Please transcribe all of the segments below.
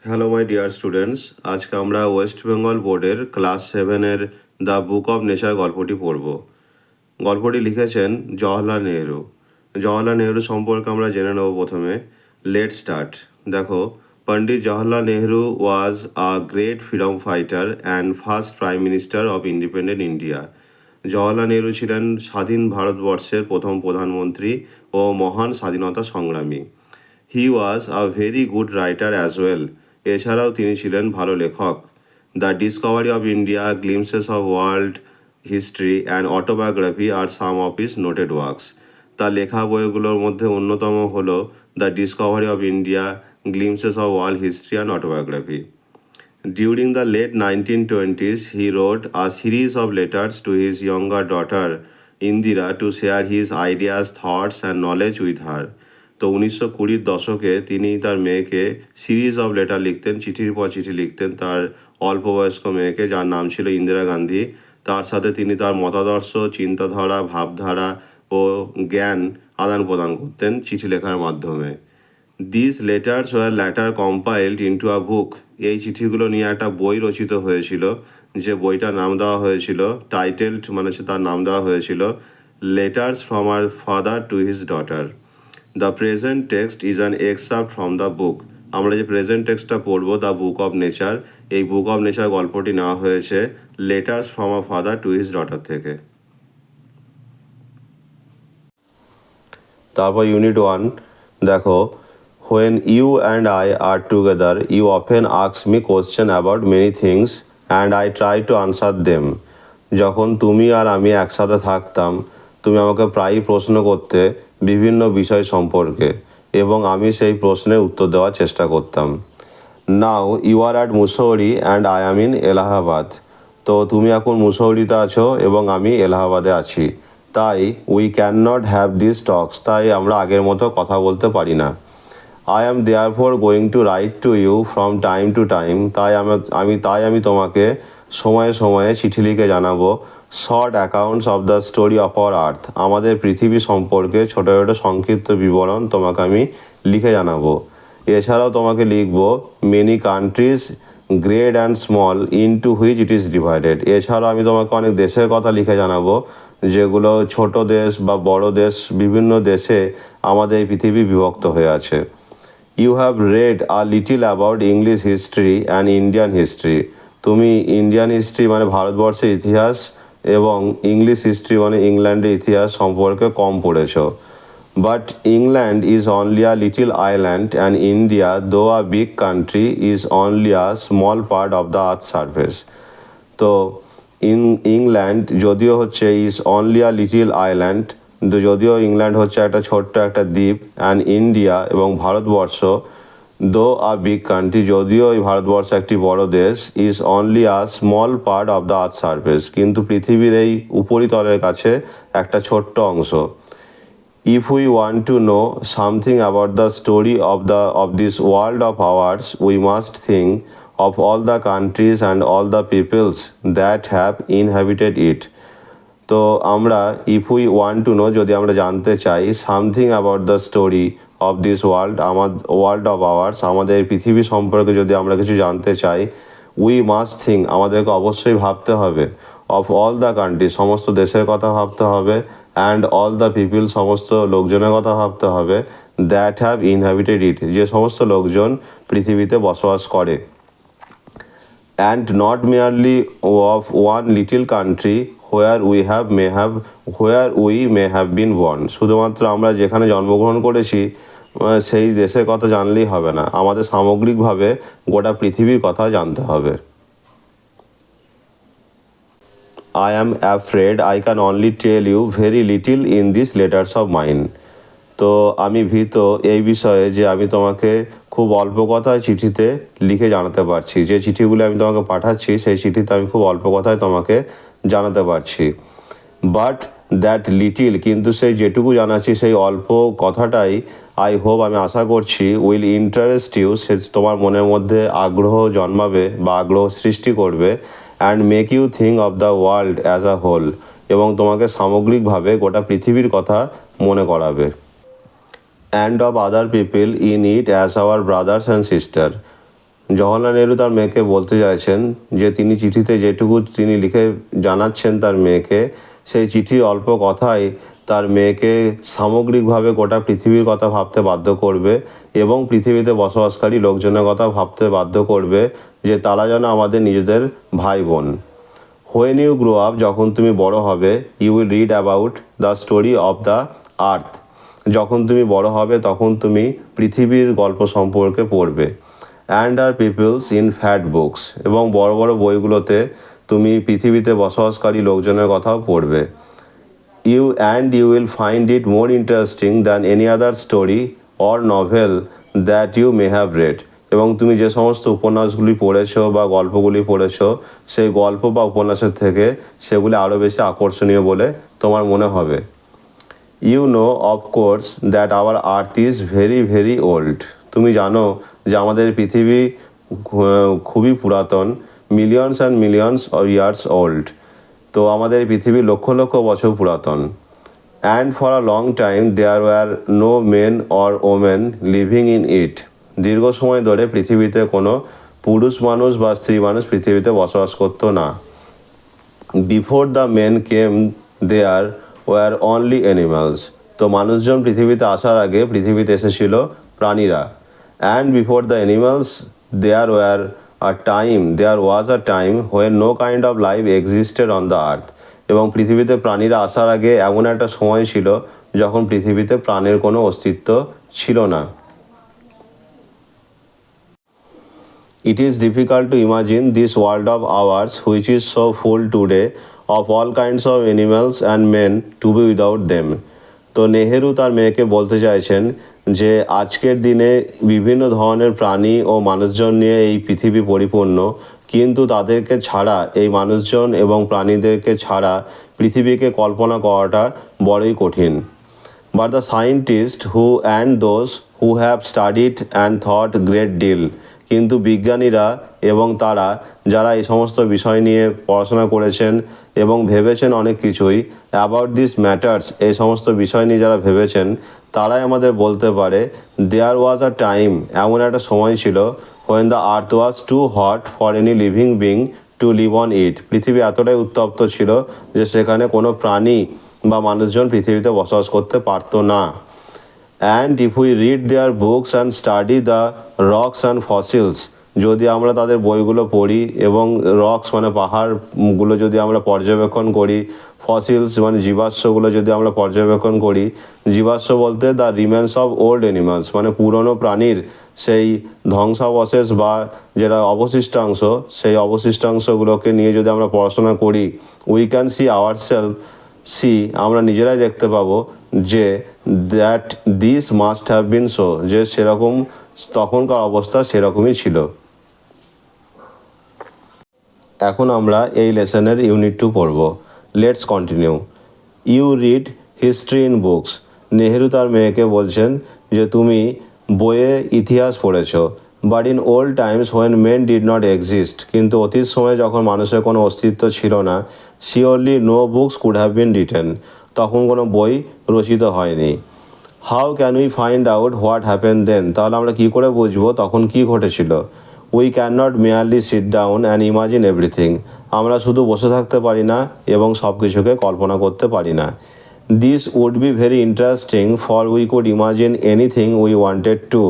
Hello my dear students, আজকে আমরা ওয়েস্ট বেঙ্গল বোর্ডের ক্লাস 7-এর দ্য বুক অব নেচার গল্পটি পড়ব। গল্পটি লিখেছেন জওহরলাল নেহরু। জওহরলাল নেহরু সম্পর্কে আমরা জেনে নেব প্রথমে। Let start. দেখো, Pandit Jawaharlal Nehru was a great freedom fighter and first prime minister of independent India. Jawaharlal Nehru ছিলেন স্বাধীন ভারতবর্ষের প্রথম প্রধানমন্ত্রী ও মহান স্বাধীনতা সংগ্রামী। He was a very good writer as well. এছাড়াও তিনি ছিলেন ভালো লেখক। The Discovery of India, Glimpses of World History and Autobiography are some of his noted works. তার লেখা বইগুলোর মধ্যে অন্যতম হল The Discovery of India, Glimpses of World History and autobiography. During the late 1920s, he wrote a series of letters to his younger daughter Indira to share his ideas, thoughts and knowledge with her. তো 1920-র দশকে তিনি তার মেয়েকে series of letter লিখতেন, চিঠির পর চিঠি লিখতেন তার অল্প বয়স্ক মেয়েকে, যার নাম ছিল ইন্দিরা গান্ধী। তার সাথে তিনি তার মতাদর্শ, চিন্তাধারা, ভাবধারা ও জ্ঞান আদান প্রদান করতেন চিঠি লেখার মাধ্যমে। This letters were later compiled into a book. এই চিঠিগুলো নিয়ে একটা বই রচিত হয়েছিল, যে বইটার নাম দেওয়া হয়েছিল টাইটেলড, মানে হচ্ছে তার নাম দেওয়া হয়েছিল Letters from a Father to his Daughter. The present text is an excerpt from the book. আমরা যে প্রেজেন্ট টেক্সটটা পড়বো, দ্য বুক অফ নেচার, এই বুক অফ নেচার গল্পটি নেওয়া হয়েছে letters from a father to his daughter থেকে। তারপর ইউনিট 1 দেখো, when you and I are together, you often ask me questions about many things and I try to answer them. যখন তুমি আর আমি একসাথে থাকতাম, তুমি আমাকে প্রায়ই প্রশ্ন করতে বিভিন্ন বিষয় সম্পর্কে এবং আমি সেই প্রশ্নের উত্তর দেওয়ার চেষ্টা করতাম। Now you are at Mussoorie and I am in Allahabad. তো তুমি এখন মুসৌরিতে আছো এবং আমি এলাহাবাদে আছি। তাই we can not have this talks, তাই আমরা আগের মতো কথা বলতে পারি না। I am therefore going to write to you from time to time, তাই আমি তোমাকে সময়ে সময়ে চিঠি লিখে জানাবো short accounts of the story of our earth, আমাদের পৃথিবী সম্পর্কে ছোটো ছোটো সংক্ষিপ্ত বিবরণ তোমাকে আমি লিখে জানাবো। এছাড়াও তোমাকে লিখবো many countries great and small into which it is divided. এছাড়াও আমি তোমাকে অনেক দেশের কথা লিখে জানাবো, যেগুলো ছোট দেশ বা বড় দেশ, বিভিন্ন দেশে আমাদের এই পৃথিবী বিভক্ত হয়ে আছে। You have read a little about English history and Indian history. তুমি ইন্ডিয়ান হিস্ট্রি মানে ভারতবর্ষের ইতিহাস এবং ইংলিশ হিস্ট্রি মানে ইংল্যান্ডের ইতিহাস সম্পর্কে কম পড়েছো। But England is only a little island and India though a big country is only a small part of the earth surface. তো ইংল্যান্ড যদিও হচ্ছে is only a little island, যদিও ইংল্যান্ড হচ্ছে একটা ছোট্ট একটা দ্বীপ, অ্যান্ড ইন্ডিয়া এবং ভারতবর্ষ দো আ বিগ কান্ট্রি, যদিও এই ভারতবর্ষ একটি বড় দেশ, is only a small part of the earth surface, কিন্তু পৃথিবীর এই উপরিতলের কাছে একটা ছোট্ট অংশ। If we want to know something about the story of this world of hours, we must think of all the countries and all the peoples that have inhabited it. তো আমরা if we want to know, যদি আমরা জানতে চাই, something about the story of this world, world of hours, আমাদের পৃথিবী সম্পর্কে যদি আমরা কিছু জানতে চাই, উই মাস্ট থিঙ্ক, আমাদেরকে অবশ্যই ভাবতে হবে, অফ অল দ্য কান্ট্রি, সমস্ত দেশের কথা ভাবতে হবে, অ্যান্ড অল দ্য পিপল, সমস্ত লোকজনের কথা ভাবতে হবে, দ্যাট হ্যাভ ইনহ্যাবিটেড ইট, যে সমস্ত লোকজন পৃথিবীতে বসবাস করে। And not merely of one little country where we may have been born. শুধুমাত্র আমরা যেখানে জন্মগ্রহণ করেছি সেই দেশের কথা জানলেই হবে না, আমাদের সামগ্রিকভাবে গোটা পৃথিবীর কথা জানতে হবে। I am afraid I can only tell you very little in these letters of mine. তো আমি ভীত এই বিষয়ে যে আমি তোমাকে খুব অল্প কথায় চিঠিতে লিখে জানাতে পারছি, যে চিঠিগুলো আমি তোমাকে পাঠাচ্ছি সেই চিঠিতে আমি খুব অল্প কথায় তোমাকে জানাতে পারছি। বাট দ্যাট লিটিল, কিন্তু সেই যেটুকু জানাচ্ছি সেই অল্প কথাটাই, আই হোপ, আমি আশা করছি, উইল ইন্টারেস্ট ইউ, সে তোমার মনের মধ্যে আগ্রহ জন্মাবে বা আগ্রহ সৃষ্টি করবে, and make you think of the world as a whole, এবং তোমাকে সামগ্রিকভাবে গোটা পৃথিবীর কথা মনে করাবে। and of other people in it as our brothers and sisters. Jawaharlal Nehru তার মেয়েকে বলতে চাইছেন যে তিনি চিঠিতে যেটুকু তিনি লিখে জানাচ্ছেন তার মেয়েকে, সেই চিঠির অল্প কথাই তার মেয়েকে সামগ্রিকভাবে গোটা পৃথিবীর কথা ভাবতে বাধ্য করবে এবং পৃথিবীতে বসবাসকারী লোকজনের কথা ভাবতে বাধ্য করবে যে তারা যেন আমাদের নিজেদের ভাই বোন। হোয়েন ইউ গ্রো আপ, যখন তুমি বড় হবে, you will read about the story of the earth, যখন তুমি বড় হবে তখন তুমি পৃথিবীর গল্প সম্পর্কে পড়বে। And are peoples in fat books, এবং বড় বড় বইগুলোতে তুমি পৃথিবীতে বসবাসকারী লোকজনের কথাও পড়বে। You will find it more interesting than any other story or novel that you may have read, এবং তুমি যে সমস্ত উপন্যাসগুলি পড়েছো বা গল্পগুলি পড়েছো সেই গল্প বা উপন্যাসের থেকে সেগুলি আরও বেশি আকর্ষণীয় বলে তোমার মনে হবে। You know of course that our earth is very very old, তুমি জানো যে আমাদের পৃথিবী খুবই পুরাতন, millions and millions of years old, তো আমাদের পৃথিবী লক্ষ লক্ষ বছর পুরাতন। And for a long time there were no men or women living in it, দীর্ঘ সময় ধরে পৃথিবীতে কোনো পুরুষ মানুষ বা স্ত্রী মানুষ পৃথিবীতে বসবাস করতো না। Before the men came there were only animals, তো মানুষজন পৃথিবীতে আসার আগে পৃথিবীতে এসেছিল প্রাণীরা। And before the animals there was a time when no kind of life existed on the earth, এবং পৃথিবীতে প্রাণীরা আসার আগে এমন একটা সময় ছিল যখন পৃথিবীতে প্রাণের কোনো অস্তিত্ব ছিল না। It is difficult to imagine this world of ours, which is so full today of all kinds of animals and men, to be without them. তো নেহেরু তার মেয়েকে বলতে চাইছেন যে আজকের দিনে বিভিন্ন ধরনের প্রাণী ও মানুষজন নিয়ে এই পৃথিবী পরিপূর্ণ, কিন্তু তাদেরকে ছাড়া, এই মানুষজন এবং প্রাণীদেরকে ছাড়া পৃথিবীকে কল্পনা করাটা বড়ই কঠিন। But the scientists who and those who have studied and thought great deal, কিন্তু বিজ্ঞানীরা এবং তারা যারা এই সমস্ত বিষয় নিয়ে পড়াশোনা করেছেন এবং ভেবেছেন অনেক কিছুই, অ্যাবাউট দিস ম্যাটার্স, এই সমস্ত বিষয় নিয়ে যারা ভেবেছেন তারাই আমাদের বলতে পারে দেয়ার ওয়াজ আ টাইম, এমন একটা সময় ছিল when the earth was too hot for any living being to live on it, পৃথিবী এতটাই উত্তপ্ত ছিল যে সেখানে কোনো প্রাণী বা মানুষজন পৃথিবীতে বসবাস করতে পারতো না। And if we read their books and study the rocks and fossils, যদি আমরা তাদের বইগুলো পড়ি এবং রক্স মানে পাহাড়গুলো যদি আমরা পর্যবেক্ষণ করি, ফসিলস মানে জীবাশ্মগুলো যদি আমরা পর্যবেক্ষণ করি, জীবাশ্ম বলতে the remains of old animals, মানে পুরনো প্রাণীর সেই ধ্বংসাবশেষ বা যেটা অবশিষ্টাংশ, সেই অবশিষ্টাংশগুলোকে নিয়ে যদি আমরা পড়াশোনা করি, উই ক্যান সি আমরা নিজেরাই দেখতে পাবো যে that this must have been so, যে সেরকম তখনকার অবস্থা সেরকমই ছিল। এখন আমরা এই লেসনের ইউনিট 2 পড়ব। Let's continue. You read history in books, Nehru তার মেয়েকে বলছেন যে তুমি বইয়ে ইতিহাস পড়েছো। But in old times when men did not exist, কিন্তু অতীত সময়ে যখন মানুষের কোনো অস্তিত্ব ছিল না, surely no books could have been written, তখন কোনো বই রচিত হয়নি। How can we find out what happen then, তাহলে আমরা কী করে বুঝবো তখন কী ঘটেছিল। We can not merely sit down and imagine everything, আমরা শুধু বসে থাকতে পারি না এবং সব কিছুকে কল্পনা করতে পারি না। This would be very interesting for we could imagine anything we wanted to,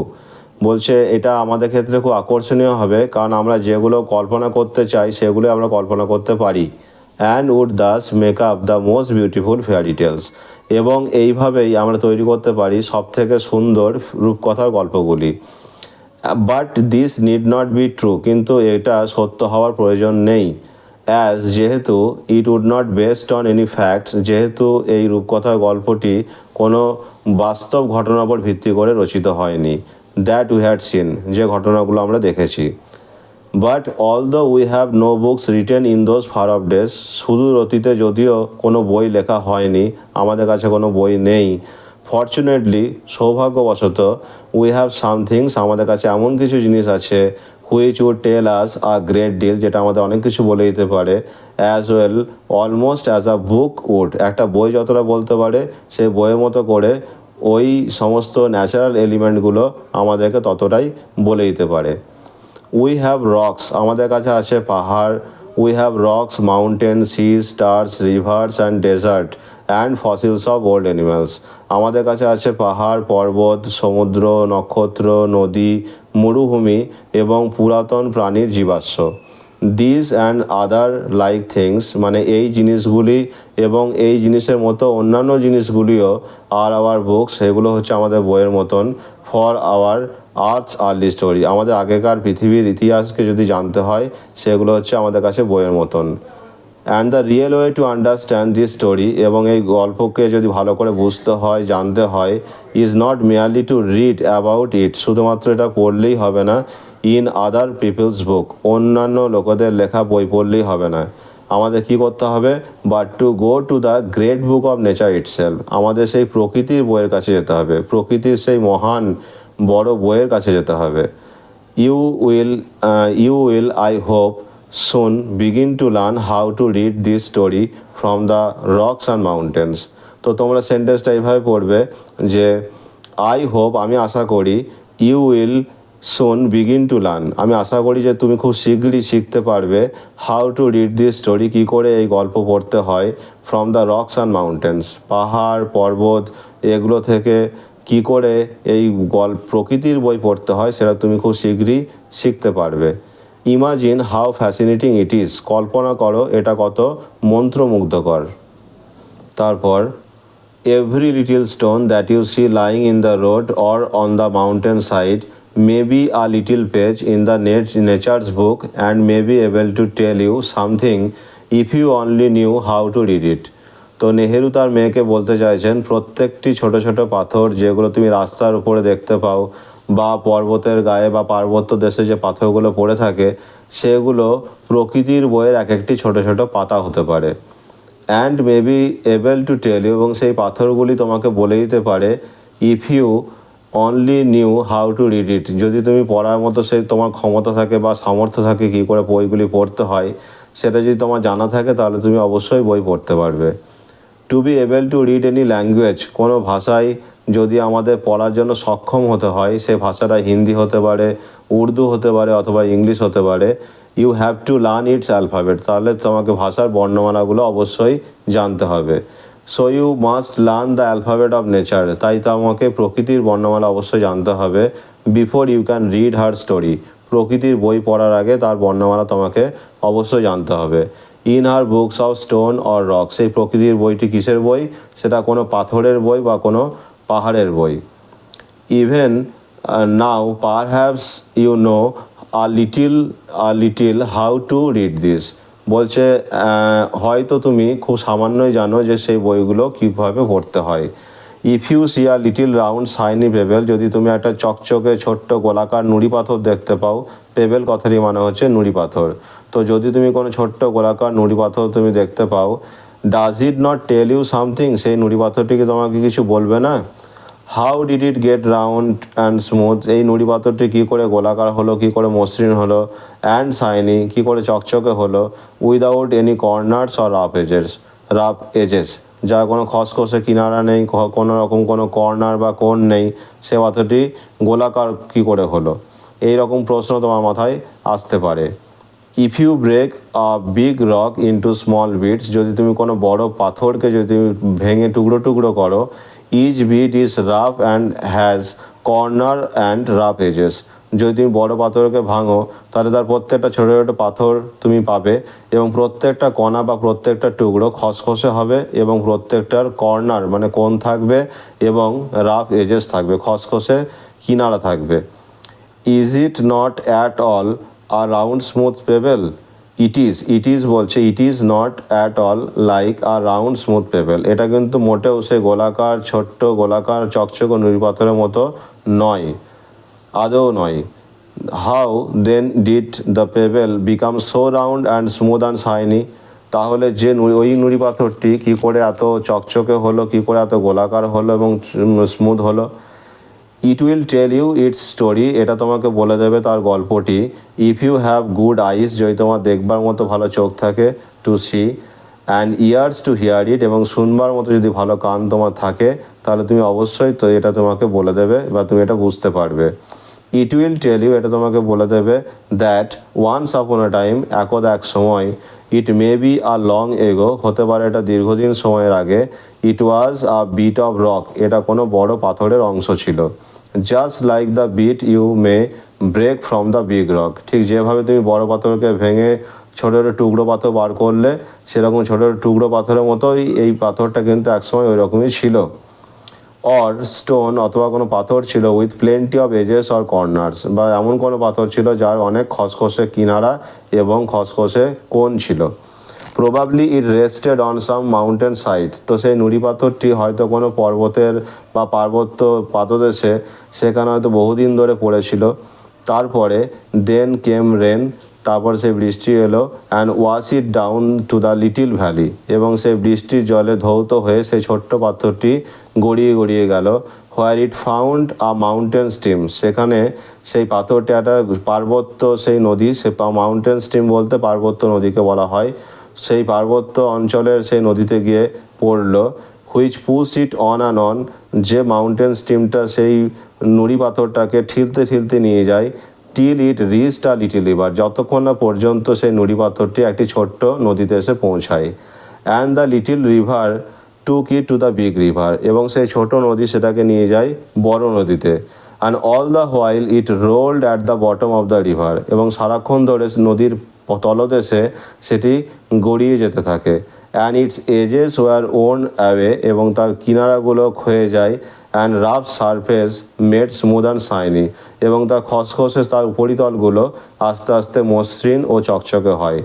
বলছে এটা আমাদের ক্ষেত্রে খুব আকর্ষণীয় হবে কারণ আমরা যেগুলো কল্পনা করতে চাই সেগুলো আমরা কল্পনা করতে পারি। And would thus make up the most beautiful fairy tales, এবং এইভাবেই আমরা তৈরি করতে পারি সবথেকে সুন্দর রূপকথার গল্পগুলি। But this need not be true, কিন্তু এটা সত্য হওয়ার প্রয়োজন নেই। অ্যাজ, যেহেতু it would not based on any facts, যেহেতু এই রূপকথার গল্পটি কোনো বাস্তব ঘটনার উপর ভিত্তি করে রচিত হয়নি। দ্যাট উই হ্যাড সিন, যে ঘটনাগুলো আমরা দেখেছি। But although we have no books written in those far off days, সুদূর অতীতে যদিও কোনো বই লেখা হয়নি, আমাদের কাছে কোনো বই নেই। ফর্চুনেটলি, সৌভাগ্যবশত, উই হ্যাভ সামথিংস, আমাদের কাছে এমন কিছু জিনিস আছে, which would tell us a great deal, যেটা আমাদের অনেক কিছু বলে দিতে পারে। As well almost as a book would, একটা বই যতটা বলতে পারে সেই বইয়ের মতো করে ওই সমস্ত ন্যাচারাল এলিমেন্টগুলো আমাদেরকে ততটাই বলে দিতে পারে। উই হ্যাভ রক্স, আমাদের কাছে আছে পাহাড়। We have rocks, mountain, sea, stars, rivers and desert and fossils of old animals, আমাদের কাছে আছে পাহাড়, পর্বত, সমুদ্র, নক্ষত্র, নদী, মরুভূমি এবং পুরাতন প্রাণীর জীবাশ্ম। This and other like things, মানে এই জিনিসগুলি এবং এই জিনিসের মতো অন্যান্য জিনিসগুলিও আর আওয়ার বুকস, এগুলো হচ্ছে আমাদের বইয়ের মতন। For our earths early story, আমাদের আগেকার পৃথিবীর ইতিহাসকে যদি জানতে হয় সেগুলো হচ্ছে আমাদের কাছে বইয়ের মতন। And the real way to understand this story, এবং এই গল্পকে যদি ভালো করে বুঝতে হয়, জানতে হয়, is not merely to read about it, শুধুমাত্র এটা পড়লেই হবে না। ইন আদার পিপলস বুক, অন্যান্য লোকেদের লেখা বই পড়লেই হবে না। আমাদের কি করতে হবে? But to go to the great book of nature itself, আমাদের সেই প্রকৃতির বইয়ের কাছে যেতে হবে, প্রকৃতির সেই মহান বড় বইয়ের কাছে যেতে হবে। You will I hope soon begin to learn how to read this story from the rocks and mountains. তো তোমরা সেন্টেন্সটা এইভাবে পড়বে যে আই হোপ, আমি আশা করি, you will soon begin to learn, আমি আশা করি যে তুমি খুব শীঘ্রই শিখতে পারবে how to read this story, কী করে এই গল্প পড়তে হয়, from the rocks and mountains, পাহাড় পর্বত এগুলো থেকে কী করে এই প্রকৃতির বই পড়তে হয় সেটা তুমি খুব শীঘ্রই শিখতে পারবে। Imagine how fascinating it is, কল্পনা করো এটা কত মন্ত্রমুগ্ধকর। তারপর every little stone that you see lying in the road or on the mountain side may be a little page in the nature's book and may be able to tell you something if you only knew how to read it. তো নেহেরু তার মেয়েকে বলতে চাইছেন প্রত্যেকটি ছোট ছোট পাথর যেগুলো তুমি রাস্তার উপরে দেখতে পাও বা পর্বতের গায়ে বা পার্বত্য দেশে যে পাথরগুলো পড়ে থাকে সেগুলো প্রকৃতির বইয়ের এক একটি ছোট ছোট পাতা হতে পারে। And may be able to tell you, এবং সেই পাথরগুলি তোমাকে বলে দিতে পারে, if you only knew how to read it, যদি তুমি পড়ার মতো সেই তোমার ক্ষমতা থাকে বা সামর্থ্য থাকে কী করে বইগুলি পড়তে হয় সেটা যদি তোমার জানা থাকে তাহলে তুমি অবশ্যই বই পড়তে পারবে। To be able to read any language, কোনো ভাষায় যদি আমাদের পড়ার জন্য সক্ষম হতে হয়, সে ভাষাটা হিন্দি হতে পারে, উর্দু হতে পারে অথবা ইংলিশ হতে পারে, you have to learn its alphabet, তাহলে তোমাকে ভাষার বর্ণমালাগুলো অবশ্যই জানতে হবে। So you must learn the alphabet of nature, তাই তোমাকে প্রকৃতির বর্ণমালা অবশ্যই জানতে হবে। Before you can read her story, প্রকৃতির বই পড়ার আগে তার বর্ণমালা তোমাকে অবশ্যই জানতে হবে। In her books of stone or rock, সেই প্রকৃতির বইটি কিসের বই? সেটা কোনো পাথরের বই বা কোনো পাহাড়ের বই। Even now perhaps you know little how to read this, বলছে হয়তো তুমি খুব সামান্যই জানো যে সেই বইগুলো কীভাবে পড়তে হয়। If you see a little round shiny pebble, যদি তুমি একটা চকচকে ছোট্ট গোলাকার নুড়ি পাথর দেখতে পাও, পেবেল কথারই মানে হচ্ছে নুড়ি পাথর, তো যদি তুমি কোনো ছোট্ট গোলাকার নুড়ি পাথর তুমি দেখতে পাও, does it not tell you something, সেই নুড়ি পাথরটিকে তোমাকে কিছু বলবে না? How did it get round and smooth, এই নুড়ি পাথরটি কী করে গোলাকার হলো, কী করে মসৃণ হলো, অ্যান্ড শাইনি, কী করে চকচকে হলো, without any corners or rough edges, যার কোনো খসখসে কিনারা নেই, কোনো রকম কোনো কর্নার বা কোণ নেই, সে পাথরটি গোলাকার কী করে হলো? এই রকম প্রশ্ন তোমার মাথায় আসতে পারে। If you break a big rock into small bits, যদি তুমি কোনো বড় পাথরকে যদি তুমি ভেঙে টুকরো টুকরো করো, each bit is rough and has corner and rough edges, যদি তুমি বড় পাথরকে ভাঙো তাহলে তার প্রত্যেকটা ছোটো ছোটো পাথর তুমি পাবে এবং প্রত্যেকটা কণা বা প্রত্যেকটা টুকরো খসখসে হবে এবং প্রত্যেকটার কর্নার মানে কোণ থাকবে এবং রাফ এজেস থাকবে, খসখসে কিনারা থাকবে। Is it not at all a round smooth pebble, it is বলছে it is not at all like a round smooth pebble, এটা কিন্তু মোটেও সে গোলাকার ছোট্ট গোলাকার চকচক নুড়ি পাথরের মতো নয়, আদৌ নয়। How then did the pebble become so round and smooth and shiny, তাহলে যে ওই নুড়ি পাথরটি কী করে এত চকচকে হলো, কী করে এত গোলাকার হলো এবং স্মুথ হলো? It will tell you its story, এটা তোমাকে বলে দেবে তার গল্পটি। If you have good eyes, যদি তোমার দেখবার মতো ভালো চোখ থাকে, to see, and ears to hear it, এবং শুনবার মতো যদি ভালো কান তোমার থাকে তাহলে তুমি অবশ্যই তো এটা তোমাকে বলে দেবে বা তুমি এটা বুঝতে পারবে। ইট উইল টেল ইউ, এটা তোমাকে বলে দেবে that once upon a time, একদা এক সময়, ইট মে বি আ লং এগো, হতে পারে এটা দীর্ঘদিন সময়ের আগে, it was a bit of rock, এটা কোনো বড় পাথরের অংশ ছিল। Just like the bit you may break from the big rock, ঠিক যেভাবে তুমি বড় পাথরকে ভেঙে ছোটো ছোটো টুকরো পাথর বার করলে, সেরকম ছোটো ছোটো টুকরো পাথরের মতোই এই পাথরটা কিন্তু একসময় ওই রকমই ছিল। অর স্টোন, অথবা কোনো পাথর ছিল, with plenty of edges or corners, বা এমন কোনো পাথর ছিল যার অনেক খসখসে কিনারা এবং খসখসে কোণ ছিল। Probably it rested on some mountain sites, তো সেই নুড়ি পাথরটি হয়তো কোনো পর্বতের বা পার্বত্য পাদদেশে সেখানে হয়তো বহুদিন ধরে পড়েছিল। তারপরে দেন কেম রেন, তারপর সেই বৃষ্টি এলো, and wash it down to the little valley, এবং সেই বৃষ্টির জলে ধৌত হয়ে সেই ছোট্ট পাথরটি গড়িয়ে গড়িয়ে গেল। Where it found a mountain stream, সেখানে সেই পাথরটি একটা পার্বত্য সেই নদী, সে মাউন্টেন স্ট্রিম বলতে পার্বত্য নদীকে বলা হয়, সেই পার্বত্য অঞ্চলের সেই নদীতে গিয়ে পড়লো। Which push it on and on, যে মাউন্টেন স্ট্রিমটা সেই নুড়ি পাথরটাকে ঠিলতে ঠিলতে নিয়ে যায়, till it reached a little river, যতক্ষণ না পর্যন্ত সেই নুড়ি পাথরটি একটি ছোট্ট নদীতে এসে পৌঁছায়। And the little river took it to the big river, এবং সেই ছোট নদী সেটাকে নিয়ে যায় বড় নদীতে। And all the while it rolled at the bottom of the river, এবং সারাক্ষণ ধরে নদীর তলদেশে সেটি গড়িয়ে যেতে থাকে। And its edges were worn away, এবং তার কিনারাগুলো ক্ষয়ে যায়। And rough surface made smooth and shiny, এবং তার খসখসে তার উপরিতলগুলো আস্তে আস্তে মসৃণ ও চকচকে হয়।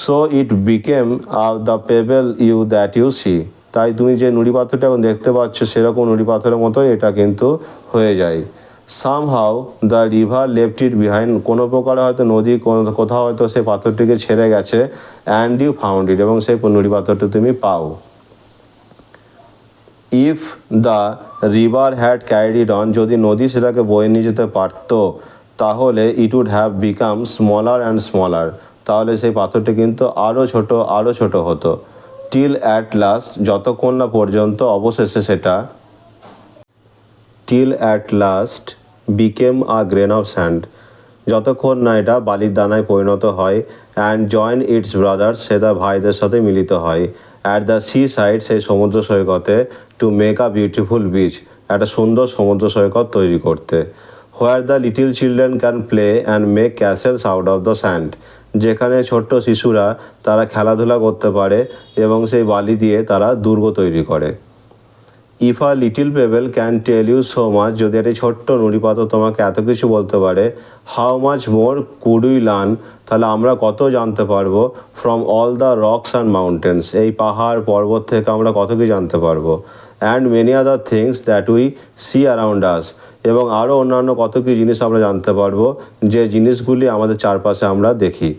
So it became the pebble you that you see, তাই তুমি যে নুড়ি পাথরটা এখন দেখতে পাচ্ছ সেরকম নুড়ি পাথরের মতোই এটা কিন্তু হয়ে যায়। Somehow the river left it behind, কোনো প্রকারে হয়তো নদী কোথাও হয়তো সেই পাথরটিকে ছেড়ে গেছে। অ্যান্ড ইউ ফাউন্ড ইট, এবং সেই নুড়ি পাথরটি তুমি পাও। If the river had carried it on, যদি নদী সেটাকে বয়ে নিয়ে যেতে পারত, তাহলে it would have become smaller and smaller, তাহলে সেই পাথরটি কিন্তু আরও ছোট হতো। টিল অ্যাট লাস্ট, যতক্ষণ না পর্যন্ত অবশেষে সেটা till at last became a grain of sand, যতক্ষণ না এটা বালির দানায় পরিণত হয়। অ্যান্ড জয়েন ইটস ব্রাদার্স, সে তার ভাইদের সাথে মিলিত হয়। অ্যাট দ্য সি সাইড, সেই সমুদ্র সৈকতে, to make a beautiful beach, একটা সুন্দর সমুদ্র সৈকত তৈরি করতে। Where the little children can play and make castles out of the sand, যেখানে ছোট্ট শিশুরা তারা খেলাধুলা করতে পারে এবং সেই বালি দিয়ে তারা দুর্গ তৈরি করে। If a little pebble can tell you so much, যদি একটি ছোট্ট নুড়ি পাথর তোমাকে এত কিছু বলতে পারে, how much more could we learn, তাহলে আমরা কত জানতে পারবো, from all the rocks and mountains, এই পাহাড় পর্বত থেকে আমরা কত কি জানতে পারবো। And many other things that we see around us, এবং আরও অন্যান্য কত কি জিনিস আমরা জানতে পারবো যে জিনিসগুলি আমাদের চারপাশে আমরা দেখি।